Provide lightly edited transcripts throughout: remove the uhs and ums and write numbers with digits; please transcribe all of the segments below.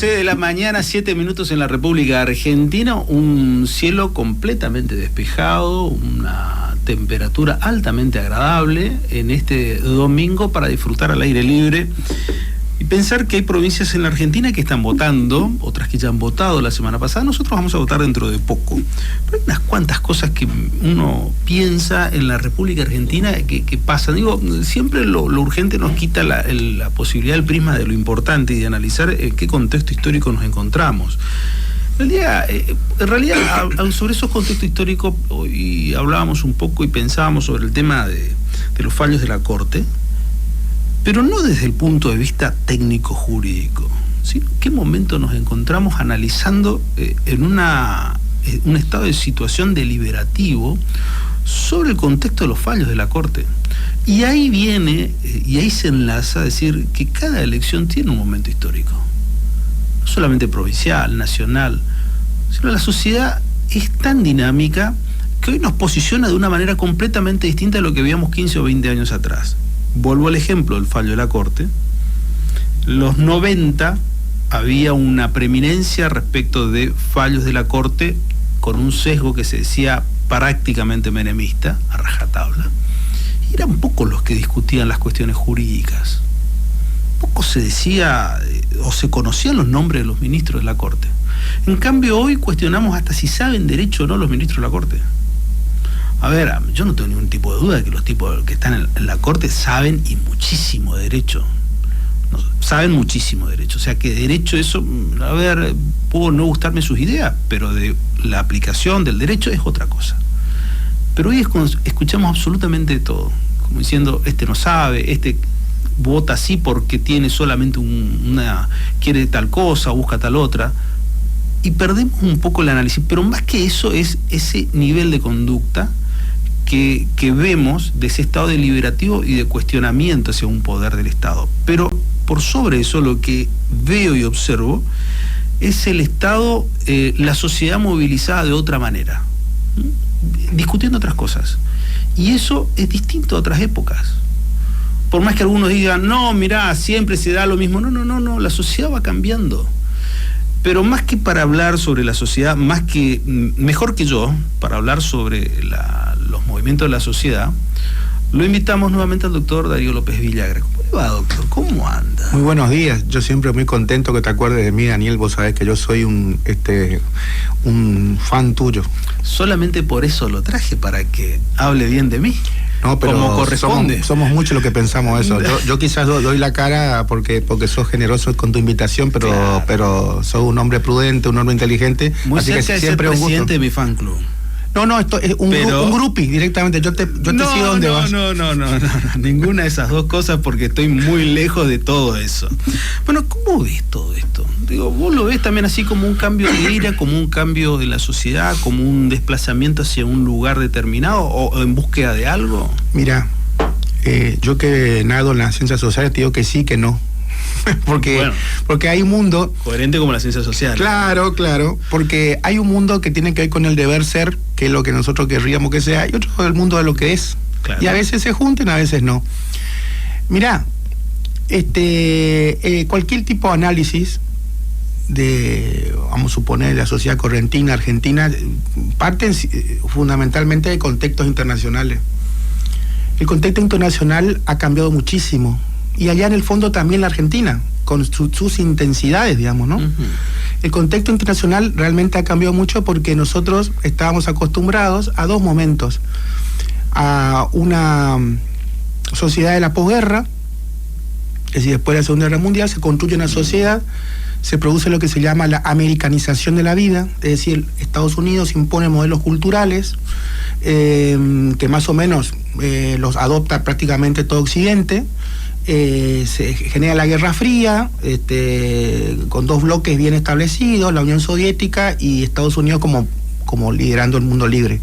11 de la mañana, 7 minutos en la República Argentina, un cielo completamente despejado, una temperatura altamente agradable en este domingo para disfrutar al aire libre y pensar que hay provincias en la Argentina que están votando, otras que ya han votado la semana pasada. Nosotros vamos a votar dentro de poco, pero hay unas cuantas cosas que uno piensa en la República Argentina que pasan. Digo, siempre lo urgente nos quita la posibilidad, el prisma de lo importante y de analizar en qué contexto histórico nos encontramos. En realidad, sobre esos contextos históricos, hoy hablábamos un poco y pensábamos sobre el tema de los fallos de la Corte, pero no desde el punto de vista técnico-jurídico, sino en qué momento nos encontramos analizando en un estado de situación deliberativo sobre el contexto de los fallos de la Corte. Y ahí viene, y ahí se enlaza a decir que cada elección tiene un momento histórico, no solamente provincial, nacional, sino la sociedad es tan dinámica que hoy nos posiciona de una manera completamente distinta a lo que veíamos 15 o 20 años atrás. Vuelvo al ejemplo del fallo de la Corte. Los 90 había una preeminencia respecto de fallos de la Corte con un sesgo que se decía prácticamente menemista, a rajatabla. Y eran pocos los que discutían las cuestiones jurídicas. Poco se decía o se conocían los nombres de los ministros de la Corte. En cambio, hoy cuestionamos hasta si saben derecho o no los ministros de la Corte. A ver, yo no tengo ningún tipo de duda de que los tipos que están en la Corte saben y muchísimo de derecho. Saben muchísimo de derecho. O sea, que derecho eso, a ver, puedo no gustarme sus ideas, pero de la aplicación del derecho es otra cosa. Pero hoy escuchamos absolutamente todo. Como diciendo, este no sabe, este vota así porque tiene solamente quiere tal cosa, busca tal otra. Y perdemos un poco el análisis. Pero más que eso es ese nivel de conducta que vemos de ese estado deliberativo y de cuestionamiento hacia un poder del Estado. Pero por sobre eso lo que veo y observo es el Estado, la sociedad movilizada de otra manera, discutiendo otras cosas. Y eso es distinto a otras épocas. Por más que algunos digan, no, mirá, siempre se da lo mismo. No, la sociedad va cambiando. Pero más que para hablar sobre la sociedad, mejor que yo, para hablar sobre los movimientos de la sociedad, lo invitamos nuevamente al doctor Darío López Villagra. ¿Cómo le va, doctor? ¿Cómo anda? Muy buenos días. Yo siempre muy contento que te acuerdes de mí, Daniel. Vos sabés que yo soy un fan tuyo. Solamente por eso lo traje, para que hable bien de mí. No, pero como corresponde. Somos muchos los que pensamos eso. Yo quizás doy la cara porque sos generoso con tu invitación, pero claro, pero sos un hombre prudente, un hombre inteligente. Muy así cerca que de siempre ser un gusto. presidente de mi fan club. No, esto es un groupie directamente. Yo te sigo donde vas. No, ninguna de esas dos cosas, porque estoy muy lejos de todo eso. Bueno, ¿cómo ves todo esto? Digo, ¿vos lo ves también así como un cambio de era, como un cambio de la sociedad, como un desplazamiento hacia un lugar determinado o en búsqueda de algo? Mira, yo que nado en las ciencias sociales te digo que sí, que no. Porque hay un mundo coherente como la ciencia social. Claro, porque hay un mundo que tiene que ver con el deber ser, que es lo que nosotros querríamos que sea, y otro el mundo de lo que es. Claro. Y a veces se juntan, a veces no. Mirá, cualquier tipo de análisis vamos a suponer, la sociedad correntina, argentina, parten fundamentalmente de contextos internacionales. El contexto internacional ha cambiado muchísimo. Y allá en el fondo también la Argentina, con sus intensidades, digamos, ¿no? Uh-huh. El contexto internacional realmente ha cambiado mucho porque nosotros estábamos acostumbrados a dos momentos. A una sociedad de la posguerra, es decir, después de la Segunda Guerra Mundial se construye una sociedad, se produce lo que se llama la americanización de la vida, es decir, Estados Unidos impone modelos culturales que más o menos los adopta prácticamente todo Occidente. Se genera la Guerra Fría, con dos bloques bien establecidos, la Unión Soviética y Estados Unidos como liderando el mundo libre.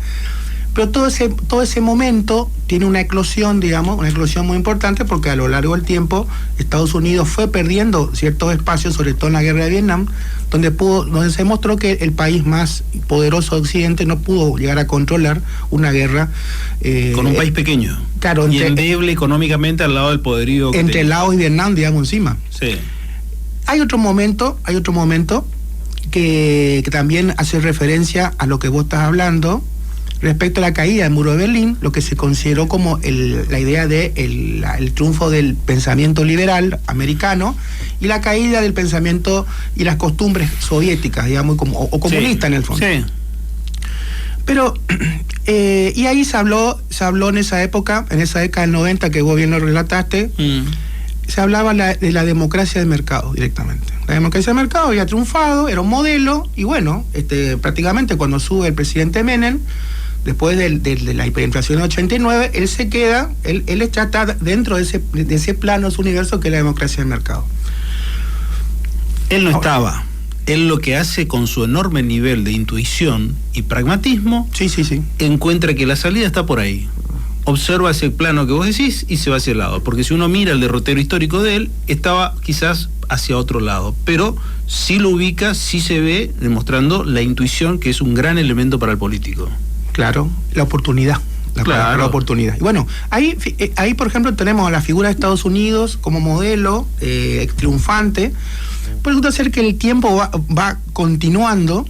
Pero todo ese momento tiene una eclosión, digamos, una eclosión muy importante, porque a lo largo del tiempo Estados Unidos fue perdiendo ciertos espacios, sobre todo en la guerra de Vietnam, donde se demostró que el país más poderoso de Occidente no pudo llegar a controlar una guerra. Con un país pequeño. Claro, y endeble económicamente al lado del poderío. Entre Laos y Vietnam, digamos, encima. Sí. Hay otro momento que también hace referencia a lo que vos estás hablando respecto a la caída del muro de Berlín, lo que se consideró como la idea de el triunfo del pensamiento liberal americano y la caída del pensamiento y las costumbres soviéticas, digamos, o comunistas en el fondo. Sí. Pero, y ahí se habló en esa época, en esa década del 90 que vos bien lo relataste, se hablaba de la democracia de mercado directamente. La democracia de mercado había triunfado, era un modelo, y bueno, prácticamente cuando sube el presidente Menem, después de la hiperinflación del 89, él se queda, él está dentro de ese plano, ese universo que es la democracia de mercado. Él no estaba. Él lo que hace con su enorme nivel de intuición y pragmatismo, sí. encuentra que la salida está por ahí. Observa ese plano que vos decís y se va hacia el lado. Porque si uno mira el derrotero histórico de él, estaba quizás hacia otro lado. Pero sí lo ubica, sí se ve demostrando la intuición, que es un gran elemento para el político. Claro, la oportunidad. La oportunidad. Y bueno, ahí por ejemplo tenemos a la figura de Estados Unidos como modelo triunfante. Pero resulta ser que el tiempo va continuando,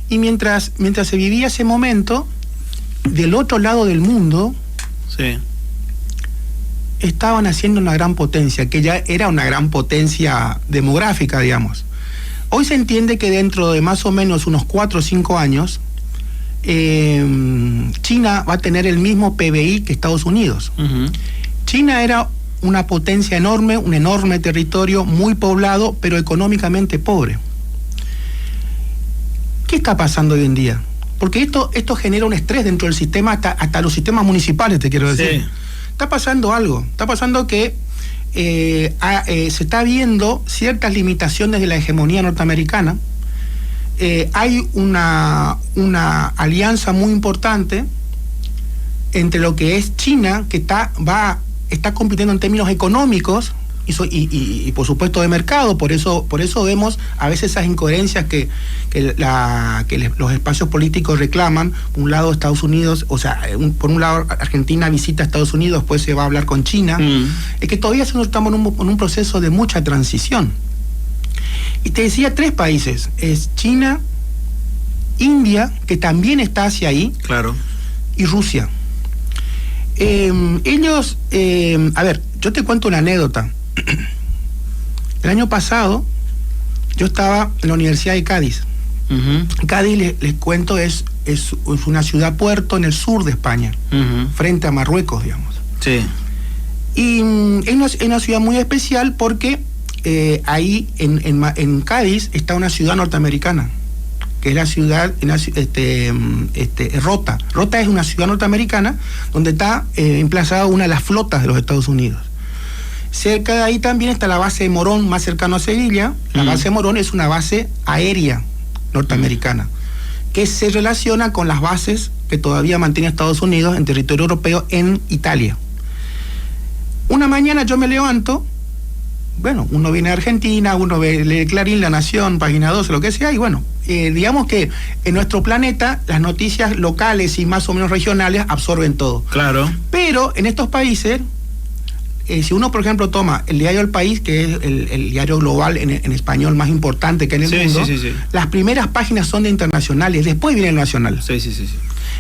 y mientras se vivía ese momento, del otro lado del mundo, sí, estaban haciendo una gran potencia, que ya era una gran potencia demográfica, digamos. Hoy se entiende que dentro de más o menos unos 4 o 5 años, China va a tener el mismo PBI que Estados Unidos. Uh-huh. China era una potencia enorme, un enorme territorio, muy poblado, pero económicamente pobre. ¿Qué está pasando hoy en día? Porque esto genera un estrés dentro del sistema, hasta los sistemas municipales, te quiero decir. Sí. Está pasando algo, que se está viendo ciertas limitaciones de la hegemonía norteamericana. Hay una alianza muy importante entre lo que es China, que está compitiendo en términos económicos y por supuesto de mercado. Por eso vemos a veces esas incoherencias que los espacios políticos reclaman. Por un lado Estados Unidos, por un lado Argentina visita a Estados Unidos, después se va a hablar con China. Es que todavía estamos en un proceso de mucha transición. Y te decía 3 países, es China, India, que también está hacia ahí, claro, y Rusia. Ellos, a ver, yo te cuento una anécdota. El año pasado yo estaba en la Universidad de Cádiz. Uh-huh. Cádiz, les cuento, es una ciudad puerto en el sur de España, uh-huh, frente a Marruecos, digamos. Sí. Y es una ciudad muy especial porque ahí en Cádiz está una ciudad norteamericana, que es la ciudad Rota. Rota es una ciudad norteamericana donde está emplazada una de las flotas de los Estados Unidos. Cerca de ahí también está la base de Morón, más cercano a Sevilla. La base de Morón es una base aérea norteamericana, que se relaciona con las bases que todavía mantiene Estados Unidos en territorio europeo en Italia. Una mañana yo me levanto, bueno, uno viene de Argentina, uno lee Clarín, La Nación, Página 12, lo que sea, y bueno, digamos que en nuestro planeta las noticias locales y más o menos regionales absorben todo. Claro. Pero en estos países, si uno, por ejemplo, toma el diario El País, que es el diario global en español más importante que hay en el mundo, sí. las primeras páginas son de internacionales, después viene el nacional. Sí.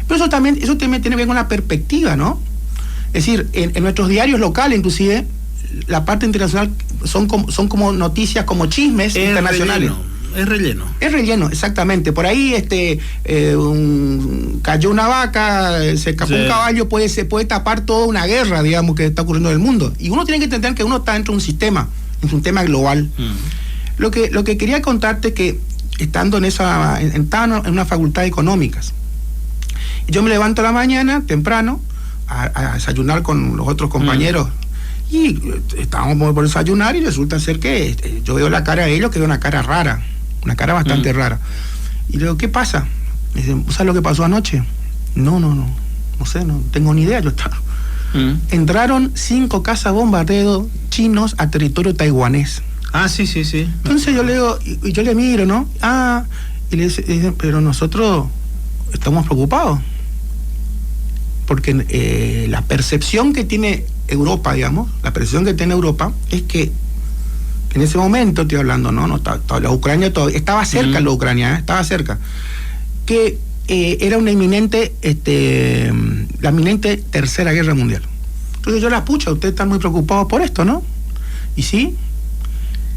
Pero eso también tiene que ver con la perspectiva, ¿no? Es decir, en nuestros diarios locales, inclusive, la parte internacional son como noticias, como chismes internacionales. Es relleno, exactamente. Por ahí cayó una vaca, se escapó un caballo, se puede tapar toda una guerra, digamos, que está ocurriendo en el mundo. Y uno tiene que entender que uno está dentro de un sistema global. Lo que quería contarte, que estando estaba en una facultad de económicas, yo me levanto a la mañana temprano a desayunar con los otros compañeros. Y estábamos por desayunar y resulta ser que yo veo la cara de ellos, que veo una cara rara, una cara bastante rara. Y le digo, ¿qué pasa? Me dicen, ¿sabes lo que pasó anoche? No sé, no tengo ni idea. Yo estaba. Entraron 5 cazabombardeo chinos a territorio taiwanés. Ah, sí. Entonces yo le digo, y yo le miro, ¿no? Y le dicen, pero nosotros estamos preocupados. Porque la percepción que tiene Europa, digamos, es que en ese momento estoy hablando, la Ucrania todavía estaba cerca, la Ucrania, estaba cerca, que era una inminente, la inminente tercera guerra mundial. Entonces yo ustedes están muy preocupados por esto, ¿no? Y sí,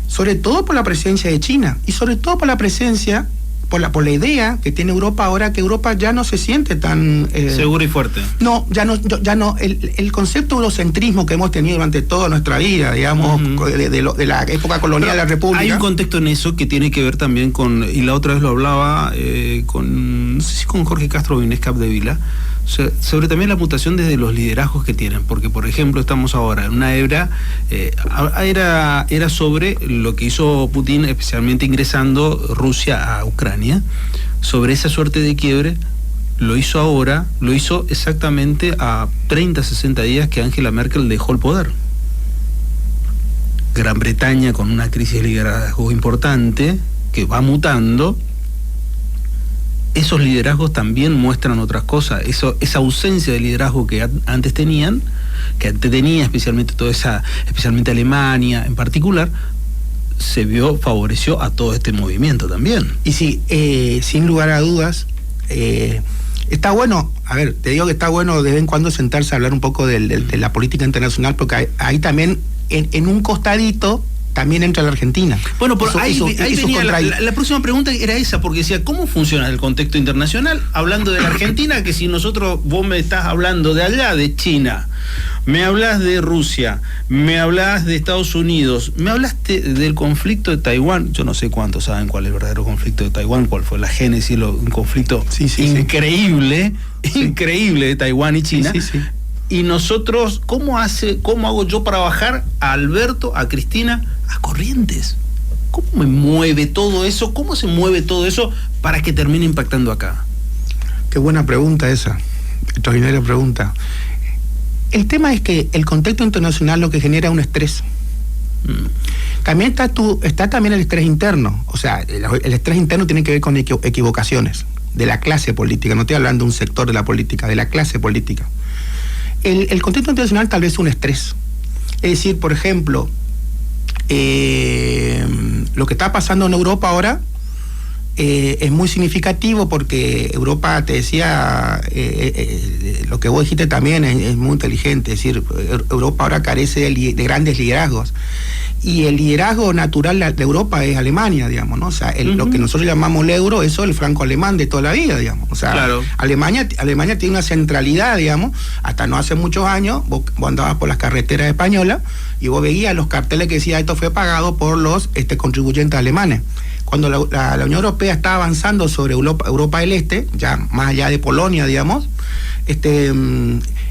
sobre todo por la presencia de China, y sobre todo por la presencia, por la idea que tiene Europa ahora, que Europa ya no se siente tan... segura y fuerte. No, ya no, el concepto de eurocentrismo que hemos tenido durante toda nuestra vida, digamos, de la época colonial de la República. Hay un contexto en eso que tiene que ver también con, y la otra vez lo hablaba no sé si con Jorge Castro o Inés Capdevila, sobre también la mutación desde los liderazgos que tienen, porque por ejemplo estamos ahora en una era sobre lo que hizo Putin, especialmente ingresando Rusia a Ucrania, sobre esa suerte de quiebre. Lo hizo exactamente a 30, 60 días que Angela Merkel dejó el poder. Gran Bretaña con una crisis de liderazgo importante que va mutando. Esos liderazgos también muestran otras cosas. Esa ausencia de liderazgo que antes tenía especialmente especialmente Alemania en particular, favoreció a todo este movimiento también. Y sí, sin lugar a dudas, está bueno, te digo que está bueno de vez en cuando sentarse a hablar un poco de la política internacional, porque ahí también, en un costadito, también entra la Argentina. Bueno, ahí venía la próxima pregunta era esa, porque decía, ¿cómo funciona el contexto internacional? Hablando de la Argentina, que si vos me estás hablando de allá, de China, me hablas de Rusia, me hablas de Estados Unidos, me hablaste del conflicto de Taiwán. Yo no sé cuántos saben cuál es el verdadero conflicto de Taiwán, cuál fue la génesis, un conflicto increíble de Taiwán y China. Sí. Y nosotros, ¿cómo hago yo para bajar a Alberto, a Cristina, a Corrientes? ¿Cómo me mueve todo eso? ¿Cómo se mueve todo eso para que termine impactando acá? Qué buena pregunta esa, extraordinaria pregunta. El tema es que el contexto internacional lo que genera es un estrés. También está también el estrés interno. O sea, el estrés interno tiene que ver con equivocaciones de la clase política. No estoy hablando de un sector de la política, de la clase política. El contexto internacional tal vez es un estrés. Es decir, por ejemplo, lo que está pasando en Europa ahora es muy significativo, porque Europa, te decía, lo que vos dijiste también es muy inteligente. Es decir, Europa ahora carece de grandes liderazgos. Y el liderazgo natural de Europa es Alemania, digamos, ¿no? O sea, lo que nosotros llamamos el euro, eso es el franco alemán de toda la vida, digamos. O sea, claro. Alemania tiene una centralidad, digamos, hasta no hace muchos años. Vos andabas por las carreteras españolas y vos veías los carteles que decía esto fue pagado por los contribuyentes alemanes. Cuando la Unión Europea está avanzando sobre Europa del Este, ya más allá de Polonia, digamos,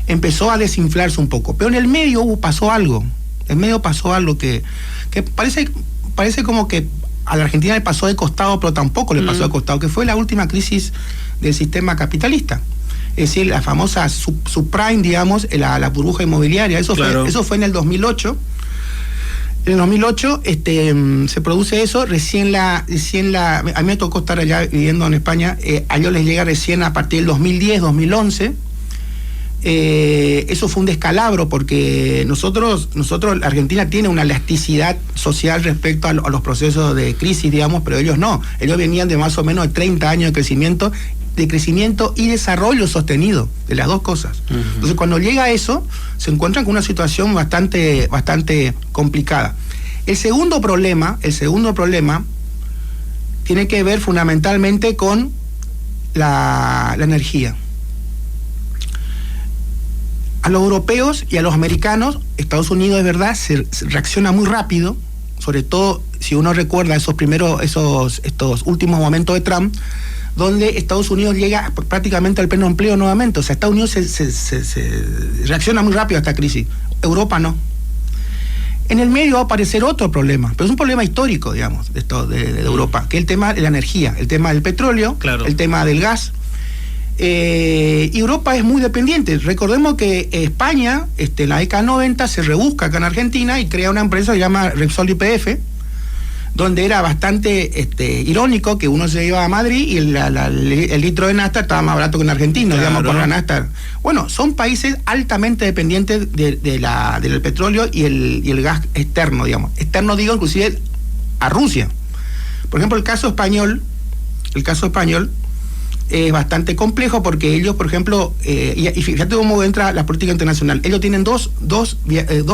empezó a desinflarse un poco. Pero en el medio pasó algo. Que parece como que a la Argentina le pasó de costado, pero tampoco le pasó de costado, que fue la última crisis del sistema capitalista. Es decir, la famosa subprime, digamos, la burbuja inmobiliaria. Eso fue en el 2008. En el 2008 se produce eso, recién a mí me tocó estar allá viviendo en España, a ellos les llega recién a partir del 2010, 2011. Eso fue un descalabro, porque nosotros, la Argentina tiene una elasticidad social respecto a los procesos de crisis, digamos, pero ellos no. Ellos venían de más o menos de 30 años de crecimiento y desarrollo sostenido, de las dos cosas. Entonces, cuando llega eso, se encuentran con una situación bastante complicada. El segundo problema tiene que ver fundamentalmente con la energía. A los europeos y a los americanos, Estados Unidos, es verdad, se reacciona muy rápido, sobre todo si uno recuerda estos últimos momentos de Trump, donde Estados Unidos llega prácticamente al pleno empleo nuevamente. O sea, Estados Unidos se reacciona muy rápido a esta crisis. Europa no. En el medio va a aparecer otro problema, pero es un problema histórico, digamos, de Europa, que es el tema de la energía, el tema del petróleo, claro, el tema del gas. Y Europa es muy dependiente. Recordemos que España, en la década 90, se rebusca acá en Argentina y crea una empresa que se llama Repsol YPF, donde era bastante irónico que uno se iba a Madrid y el litro de nafta estaba más barato que en Argentina, claro, digamos, por la nafta. Bueno, son países altamente dependientes del petróleo y el gas externo, digamos. Externo digo inclusive a Rusia. Por ejemplo, el caso español es bastante complejo porque ellos, por ejemplo, y fíjate cómo entra la política internacional. Ellos tienen dos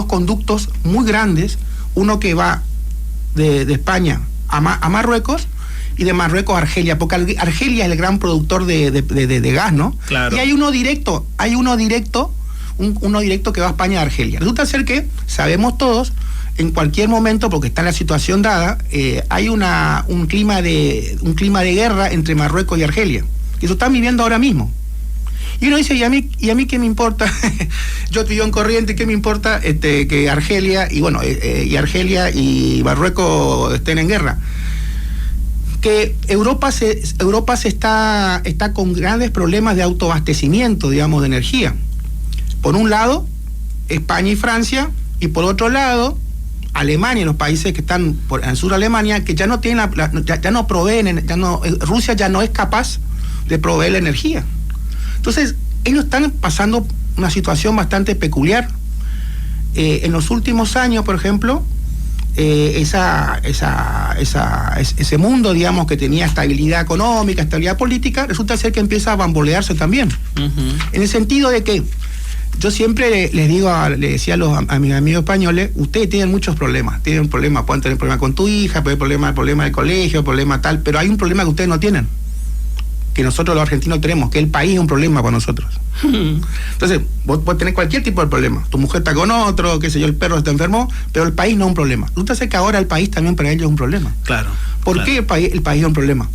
conductos muy grandes, uno que va de España a Marruecos y de Marruecos a Argelia, porque Argelia es el gran productor de gas, ¿no? Claro. Y hay uno directo que va a España a Argelia. Resulta ser que sabemos todos, en cualquier momento, porque está la situación dada, hay un clima de guerra entre Marruecos y Argelia, que eso están viviendo ahora mismo. Y uno dice, ¿y a mí qué me importa? Yo vivo en Corrientes, ¿qué me importa que Argelia y Argelia y Marruecos estén en guerra? Que Europa está con grandes problemas de autoabastecimiento, digamos, de energía. Por un lado, España y Francia, y por otro lado, Alemania, los países que están en el sur de Alemania, que ya no tienen ya no proveen, Rusia ya no es capaz de proveer la energía. Entonces, ellos están pasando una situación bastante peculiar. En los últimos años, por ejemplo, ese mundo, digamos, que tenía estabilidad económica, estabilidad política, resulta ser que empieza a bambolearse también. Uh-huh. En el sentido de que yo siempre le decía a mis amigos españoles, ustedes tienen muchos problemas, pueden tener problemas con tu hija, pueden tener problemas del colegio, problema tal, pero hay un problema que ustedes no tienen, que nosotros los argentinos tenemos, que el país es un problema para nosotros. Entonces, vos podés tener cualquier tipo de problema. Tu mujer está con otro, qué sé yo, el perro está enfermo, pero el país no es un problema. Resulta ser que ahora el país también para ellos es un problema. Claro. ¿Por qué el país es un problema?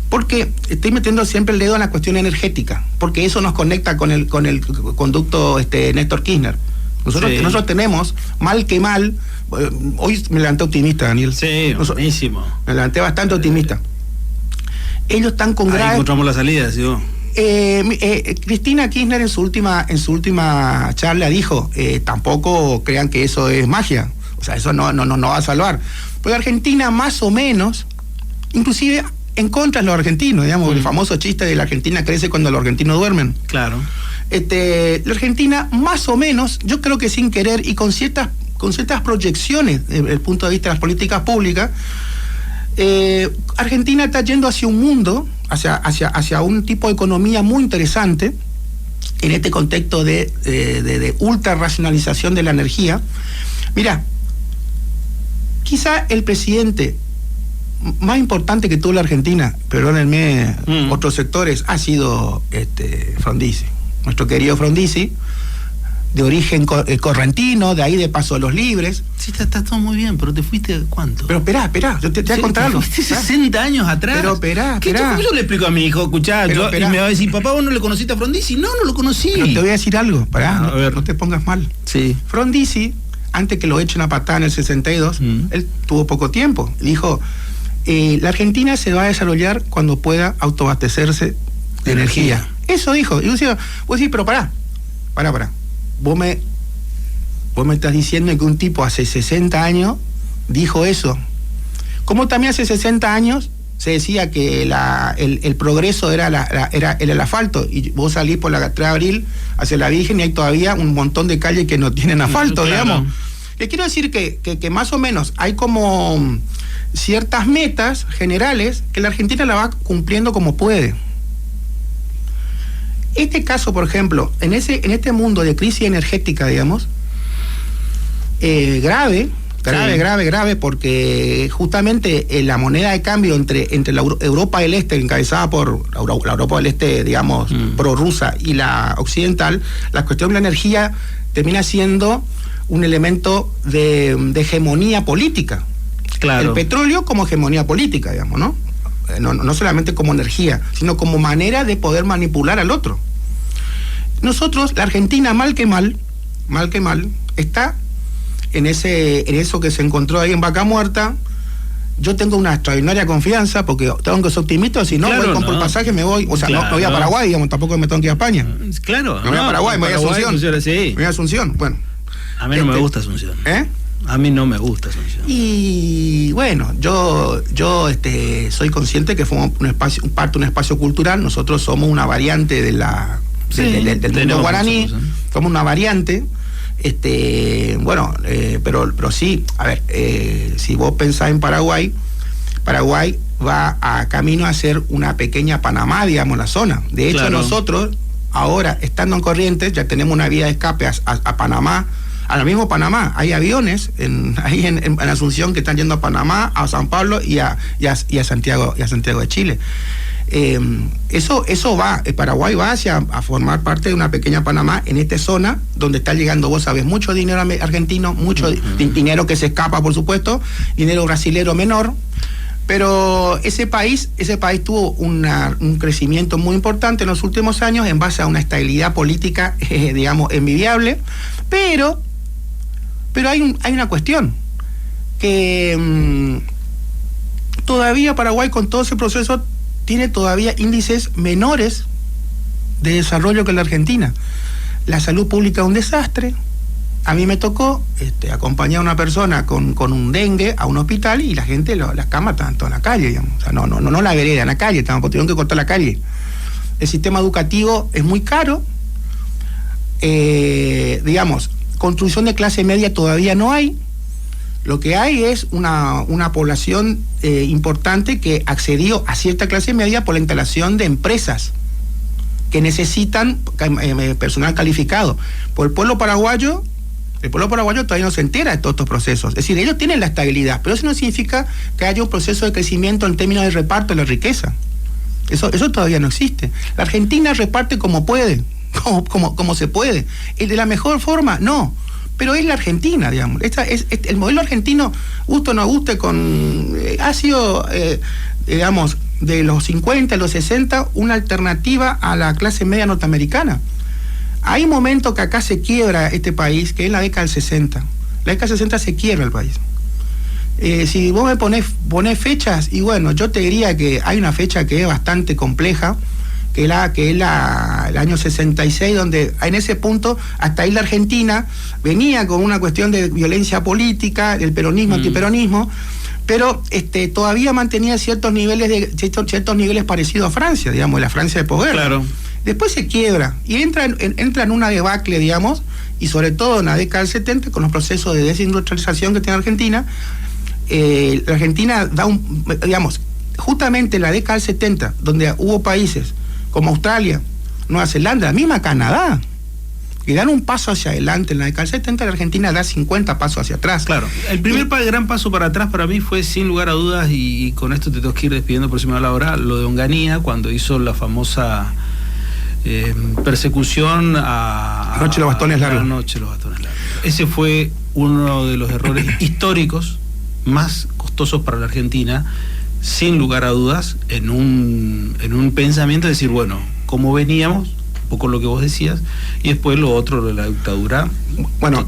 Porque estoy metiendo siempre el dedo en la cuestión energética, porque eso nos conecta con el conducto Néstor Kirchner. Nosotros tenemos, mal que mal, hoy me levanté optimista, Daniel. Sí, buenísimo. Me levanté bastante optimista. Ellos están con Ahí encontramos la salida, ¿sí? Cristina Kirchner en su última charla dijo, tampoco crean que eso es magia, o sea, eso no va a salvar. Porque Argentina más o menos, inclusive en contra de los argentinos, digamos, el famoso chiste de la Argentina crece cuando los argentinos duermen. Claro. La Argentina más o menos, yo creo que sin querer y con ciertas proyecciones desde el punto de vista de las políticas públicas, Argentina está yendo hacia un mundo, hacia un tipo de economía muy interesante en este contexto de ultra racionalización de la energía. Mira, quizá el presidente más importante que tuvo la Argentina, perdónenme, otros sectores, ha sido Frondizi, nuestro querido Frondizi, de origen correntino, de ahí de Paso de los Libres. Sí, está todo muy bien, pero te fuiste ¿cuánto? Pero esperá, yo te voy a contar algo. ¿Te fuiste 60 años atrás? Pero esperá. ¿Cómo yo le explico a mi hijo? Escuchá, y me va a decir, papá, ¿vos no le conociste a Frondizi? No lo conocí. Pero te voy a decir algo, no te pongas mal. Sí. Frondizi, antes que lo echen a patada en el 62, él tuvo poco tiempo. Dijo, la Argentina se va a desarrollar cuando pueda autoabastecerse de energía. Eso dijo. Y vos decís, pero pará. Vos me estás diciendo que un tipo hace 60 años dijo eso. Como también hace 60 años se decía que el progreso era el asfalto, y vos salís por la 3 de Abril hacia la Virgen y hay todavía un montón de calles que no tienen asfalto, claro. Digamos. Le quiero decir que más o menos hay como ciertas metas generales que la Argentina la va cumpliendo como puede. Este caso, por ejemplo, en este mundo de crisis energética, digamos, grave, porque justamente la moneda de cambio entre la Europa del Este, encabezada por la Europa del Este, digamos, prorrusa, y la occidental, la cuestión de la energía termina siendo un elemento de hegemonía política. Claro. El petróleo como hegemonía política, digamos, ¿no? No solamente como energía, sino como manera de poder manipular al otro. Nosotros, la Argentina, mal que mal, está en eso que se encontró ahí en Vaca Muerta. Yo tengo una extraordinaria confianza, porque tengo que ser optimista, si no, claro, compro el pasaje, me voy, o sea, claro, no voy a Paraguay, digamos, tampoco me tengo que ir a España. Claro. Me voy a Paraguay, me voy a Asunción. Sí. Me voy a Asunción, bueno. A mí no me gusta Asunción. A mí no me gusta esa visión. Y bueno, yo soy consciente que fue un espacio cultural. Nosotros somos una variante del mundo guaraní, somos una variante. Pero sí, a ver, si vos pensás en Paraguay va a camino a ser una pequeña Panamá, digamos, la zona. De hecho, claro, nosotros ahora, estando en Corrientes, ya tenemos una vía de escape a Panamá, a lo mismo Panamá. Hay aviones ahí en Asunción que están yendo a Panamá, a San Pablo y a Santiago de Chile. Eso va, Paraguay va a formar parte de una pequeña Panamá en esta zona donde está llegando, vos sabés, mucho dinero argentino, mucho dinero que se escapa, por supuesto, dinero brasilero menor, pero ese país tuvo un crecimiento muy importante en los últimos años en base a una estabilidad política, digamos, envidiable, pero hay una cuestión, que todavía Paraguay, con todo ese proceso, tiene todavía índices menores de desarrollo que la Argentina. La salud pública es un desastre. A mí me tocó acompañar a una persona con un dengue a un hospital y la gente, las camas estaban todas en la calle, digamos. O sea, no la vereda, en la calle, tuvieron que cortar la calle. El sistema educativo es muy caro. Digamos, construcción de clase media todavía no hay. Lo que hay es una población importante que accedió a cierta clase media por la instalación de empresas que necesitan personal calificado. Por el pueblo paraguayo todavía no se entera de todos estos procesos. Es decir, ellos tienen la estabilidad, pero eso no significa que haya un proceso de crecimiento en términos de reparto de la riqueza. Eso todavía no existe. La Argentina reparte como puede, como se puede. ¿De la mejor forma? No. Pero es la Argentina, digamos. El modelo argentino, guste o no guste, ha sido, digamos, de los 50 a los 60, una alternativa a la clase media norteamericana. Hay un momento que acá se quiebra este país, que es la década del 60. La década del 60 se quiebra el país. Si vos me ponés fechas, y bueno, yo te diría que hay una fecha que es bastante compleja, que es el año 66, donde en ese punto, hasta ahí la Argentina venía con una cuestión de violencia política, del peronismo, antiperonismo, pero todavía mantenía ciertos niveles parecidos a Francia, digamos, la Francia de posguerra. Claro. Después se quiebra y entra en una debacle, digamos, y sobre todo en la década del 70, con los procesos de desindustrialización que tiene Argentina. La Argentina digamos, justamente en la década del 70, donde hubo países como Australia, Nueva Zelanda, la misma Canadá, que dan un paso hacia adelante en la década del 70, la Argentina da 50 pasos hacia atrás. Claro, el primer gran paso para atrás para mí fue, sin lugar a dudas, y con esto te tengo que ir despidiendo por encima de la hora, lo de Onganía, cuando hizo la famosa persecución a Noche de los bastones largos. Ese fue uno de los errores históricos más costosos para la Argentina, sin lugar a dudas, en un pensamiento de decir, bueno, como veníamos, un poco lo que vos decías, y después lo otro de la dictadura. Bueno,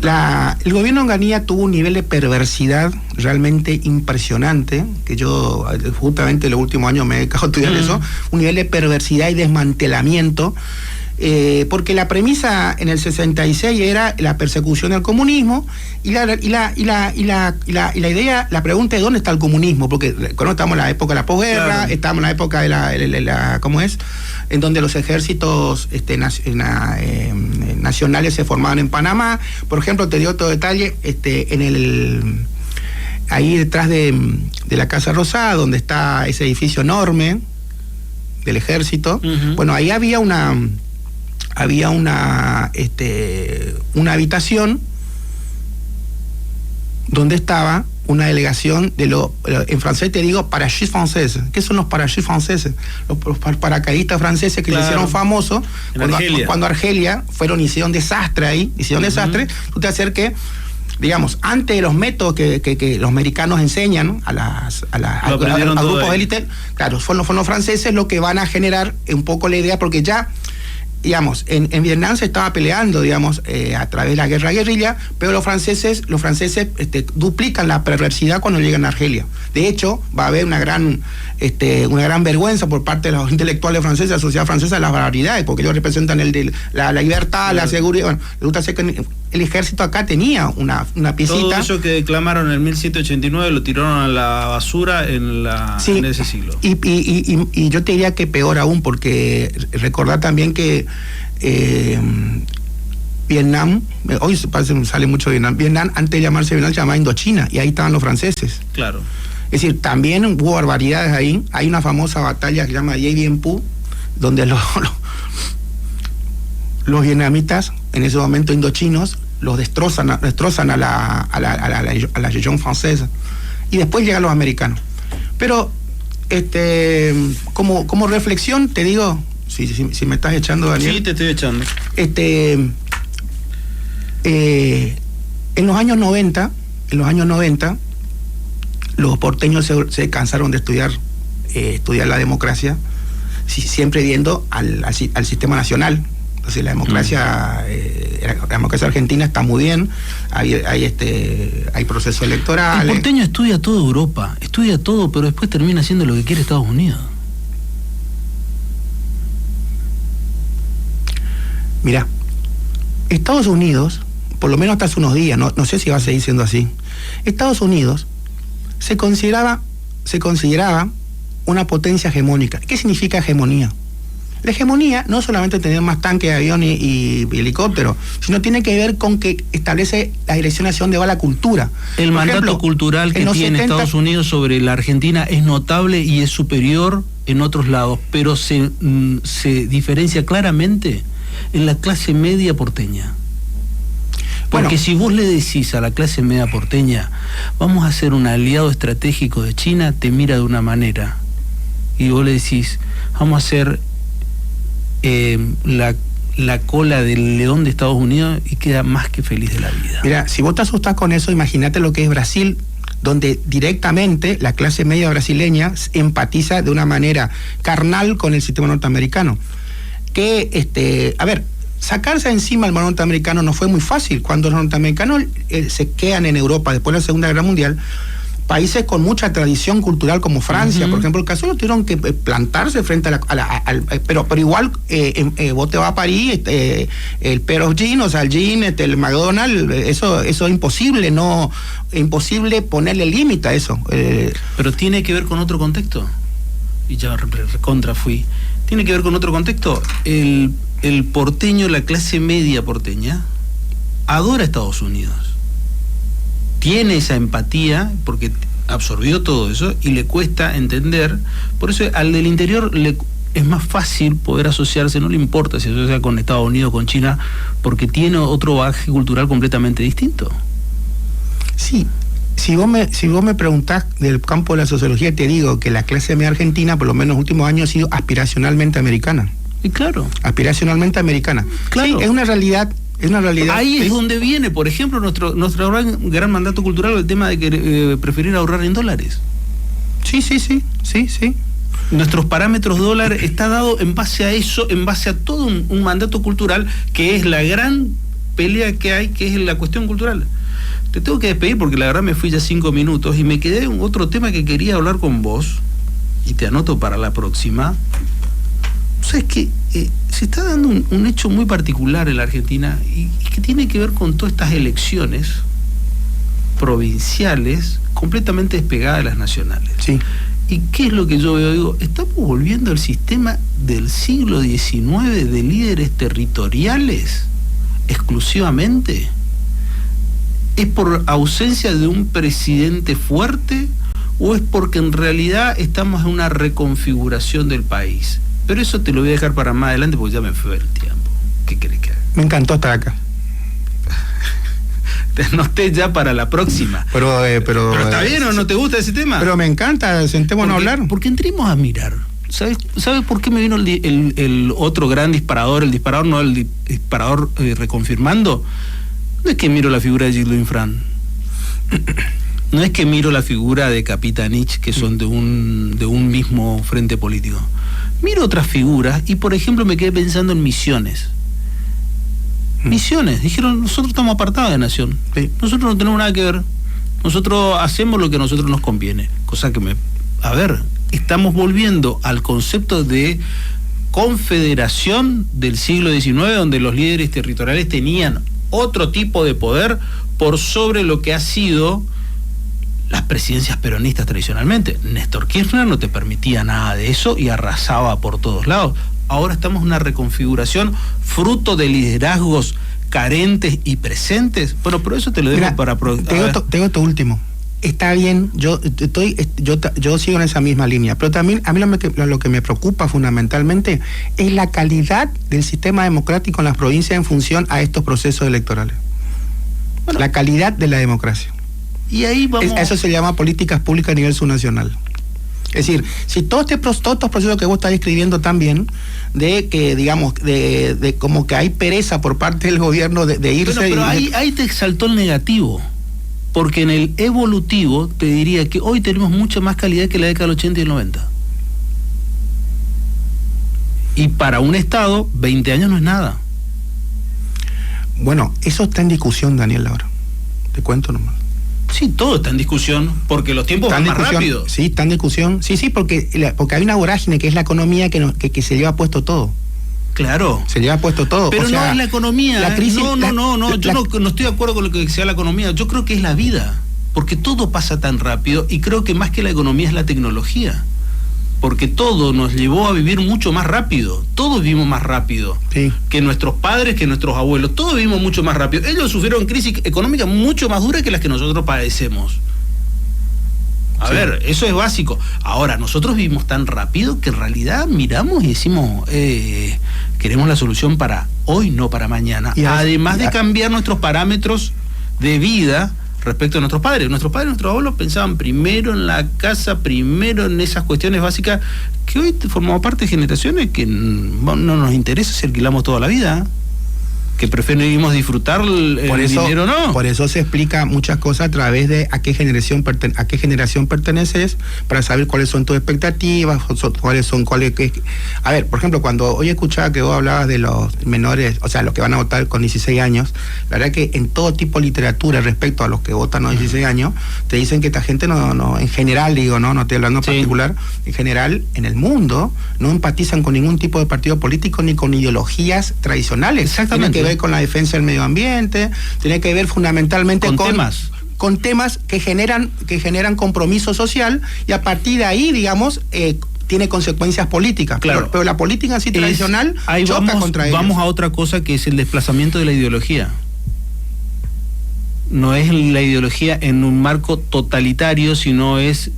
el gobierno de Onganía tuvo un nivel de perversidad realmente impresionante, que yo justamente en los últimos años me he dedicado a estudiar eso, un nivel de perversidad y desmantelamiento, porque la premisa en el 66 era la persecución del comunismo, y la idea, la pregunta es ¿dónde está el comunismo? Porque cuando estamos en la época de la posguerra, claro, estamos en la época de la ¿cómo es? En donde los ejércitos nacionales se formaban en Panamá. Por ejemplo, te doy otro detalle, ahí detrás de la Casa Rosada, donde está ese edificio enorme del ejército, bueno, ahí había una habitación donde estaba una delegación en francés te digo, parachutes franceses. ¿Qué son los parachutes franceses? Los paracaidistas franceses que, claro, se hicieron famosos cuando Argelia hicieron desastre ahí, tú te hacer que, digamos, antes de los métodos que los americanos enseñan a grupos de élite, claro, fueron los franceses los que van a generar un poco la idea, porque ya, digamos, en Vietnam se estaba peleando, digamos, a través de la guerrilla, pero los franceses duplican la perversidad cuando llegan a Argelia. De hecho, va a haber una gran vergüenza por parte de los intelectuales franceses, de la sociedad francesa, de las barbaridades, porque ellos representan la libertad, la seguridad. Bueno, resulta ser que el ejército acá tenía una piecita. Todo eso que declamaron en el 1789 lo tiraron a la basura en ese siglo. Y yo te diría que peor aún, porque recordar también que Vietnam, hoy sale mucho Vietnam, antes de llamarse Vietnam se llamaba Indochina, y ahí estaban los franceses. Claro. Es decir, también hubo barbaridades ahí. Hay una famosa batalla que se llama Dien Bien Phu, donde los vietnamitas, en ese momento indochinos, los destrozan a la Legión francesa, y después llegan los americanos. Pero como reflexión te digo, si me estás echando, Daniel. Sí, te estoy echando. En los años 90 los porteños se cansaron de estudiar la democracia, siempre viendo al sistema nacional. Entonces la democracia argentina está muy bien, hay procesos electorales. El porteño estudia toda Europa, estudia todo, pero después termina haciendo lo que quiere Estados Unidos. Mira, Estados Unidos, por lo menos hasta hace unos días, no sé si va a seguir siendo así, Estados Unidos se consideraba una potencia hegemónica. ¿Qué significa hegemonía? La hegemonía no solamente tener más tanques, aviones y helicópteros, sino tiene que ver con que establece la dirección hacia dónde va la cultura. El mandato cultural que tiene Estados Unidos sobre la Argentina es notable y es superior en otros lados, pero se diferencia claramente en la clase media porteña. Porque si vos le decís a la clase media porteña, vamos a ser un aliado estratégico de China, te mira de una manera. Y vos le decís, vamos a ser la cola del león de Estados Unidos, y queda más que feliz de la vida. Mira, si vos te asustás con eso, imagínate lo que es Brasil, donde directamente la clase media brasileña empatiza de una manera carnal con el sistema norteamericano. Sacarse encima el modelo norteamericano no fue muy fácil. Cuando los norteamericanos se quedan en Europa después de la Segunda Guerra Mundial, países con mucha tradición cultural como Francia, por ejemplo, el caso, tuvieron que plantarse frente pero igual vos te vas a París, el Pair of Jeans, o sea, el jean, el McDonald's, eso es imposible, imposible ponerle límite a eso. Pero tiene que ver con otro contexto, y ya tiene que ver con otro contexto. El porteño, la clase media porteña, adora a Estados Unidos. Tiene esa empatía porque absorbió todo eso y le cuesta entender. Por eso al del interior es más fácil poder asociarse, no le importa si asocia con Estados Unidos o con China, porque tiene otro bagaje cultural completamente distinto. Sí. Si vos me preguntás del campo de la sociología, te digo que la clase media argentina, por lo menos en los últimos años, ha sido aspiracionalmente americana. Y claro. Aspiracionalmente americana. Claro. Sí, es una realidad. Ahí es donde viene, por ejemplo, nuestro gran mandato cultural, el tema de preferir ahorrar en dólares. Sí. Nuestros parámetros dólar está dado en base a eso, en base a todo un mandato cultural, que es la gran pelea que hay, que es la cuestión cultural. Te tengo que despedir porque la verdad me fui ya 5 minutos y me quedé en otro tema que quería hablar con vos, y te anoto para la próxima. ¿Sabes qué? Se está dando un hecho muy particular en la Argentina y que tiene que ver con todas estas elecciones provinciales completamente despegadas de las nacionales. Sí. ¿Y qué es lo que yo veo? Digo, estamos volviendo al sistema del siglo XIX de líderes territoriales exclusivamente. ¿Es por ausencia de un presidente fuerte o es porque en realidad estamos en una reconfiguración del país? Pero eso te lo voy a dejar para más adelante porque ya me fue el tiempo. ¿Qué querés que haga? Me encantó estar acá. Te anoté ya para la próxima. Pero ¿está bien o no te gusta ese tema? Pero me encanta, sentémonos a hablar. Porque entremos a mirar. ¿Sabes por qué me vino el otro gran disparador? El disparador, no el disparador reconfirmando. No es que miro la figura de Gildo Infran. No es que miro la figura de Capitanich, que son de un mismo frente político. Miro otras figuras y, por ejemplo, me quedé pensando en Misiones. Misiones, dijeron, nosotros estamos apartados de Nación. Sí. Nosotros no tenemos nada que ver. Nosotros hacemos lo que a nosotros nos conviene. Cosa que estamos volviendo al concepto de confederación del siglo XIX, donde los líderes territoriales tenían otro tipo de poder por sobre lo que ha sido las presidencias peronistas tradicionalmente. Néstor Kirchner no te permitía nada de eso y arrasaba por todos lados. Ahora estamos en una reconfiguración fruto de liderazgos carentes y presentes. Bueno, pero eso te lo dejo para... Tengo esto último. Está bien, yo sigo en esa misma línea, pero también a mí lo que me preocupa fundamentalmente es la calidad del sistema democrático en las provincias en función a estos procesos electorales. Bueno, la calidad de la democracia. Y ahí vamos... Eso se llama políticas públicas a nivel subnacional. Es decir, si todos estos procesos que vos estás describiendo también, de que, digamos, de como que hay pereza por parte del gobierno de irse... Bueno, pero ahí te exaltó el negativo. Porque en el evolutivo te diría que hoy tenemos mucha más calidad que la década del 80 y el 90. Y para un Estado, 20 años no es nada. Bueno, eso está en discusión, Daniel, ahora. Te cuento nomás. Sí, todo está en discusión, porque los tiempos van más rápido. Sí, está en discusión. Sí, porque hay una vorágine que es la economía que se lleva puesto todo. Claro. Se lleva puesto todo. Pero no es la economía. La crisis, yo no estoy de acuerdo con lo que sea la economía. Yo creo que es la vida. Porque todo pasa tan rápido y creo que más que la economía es la tecnología. Porque todo nos llevó a vivir mucho más rápido. Todos vivimos más rápido. Sí. Que nuestros padres, que nuestros abuelos. Todos vivimos mucho más rápido. Ellos sufrieron crisis económicas mucho más duras que las que nosotros padecemos. A ver, eso es básico. Ahora, nosotros vivimos tan rápido que en realidad miramos y decimos, queremos la solución para hoy, no para mañana. Además de cambiar nuestros parámetros de vida respecto a nuestros padres. Nuestros padres y nuestros abuelos pensaban primero en la casa, primero en esas cuestiones básicas que hoy formamos parte de generaciones que no nos interesa si alquilamos toda la vida. Que preferimos disfrutar el dinero, ¿no? Por eso se explica muchas cosas a través de a qué generación perteneces, para saber cuáles son tus expectativas, A ver, por ejemplo, cuando hoy escuchaba que vos hablabas de los menores, o sea, los que van a votar con 16 años, la verdad que en todo tipo de literatura respecto a los que votan a los 16 años, te dicen que esta gente no en general, digo, no estoy hablando en particular, en general, en el mundo, no empatizan con ningún tipo de partido político ni con ideologías tradicionales. Exactamente. Tiene que ver con la defensa del medio ambiente, tiene que ver fundamentalmente con temas que generan compromiso social, y a partir de ahí, digamos, tiene consecuencias políticas. Claro. Pero la política así tradicional choca contra ellos. Vamos a otra cosa, que es el desplazamiento de la ideología. No es la ideología en un marco totalitario, sino es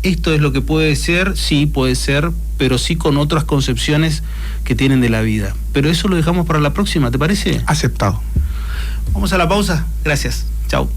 esto es lo que puede ser, sí puede ser, pero sí con otras concepciones que tienen de la vida. Pero eso lo dejamos para la próxima, ¿te parece? Aceptado. Vamos a la pausa. Gracias. Chau.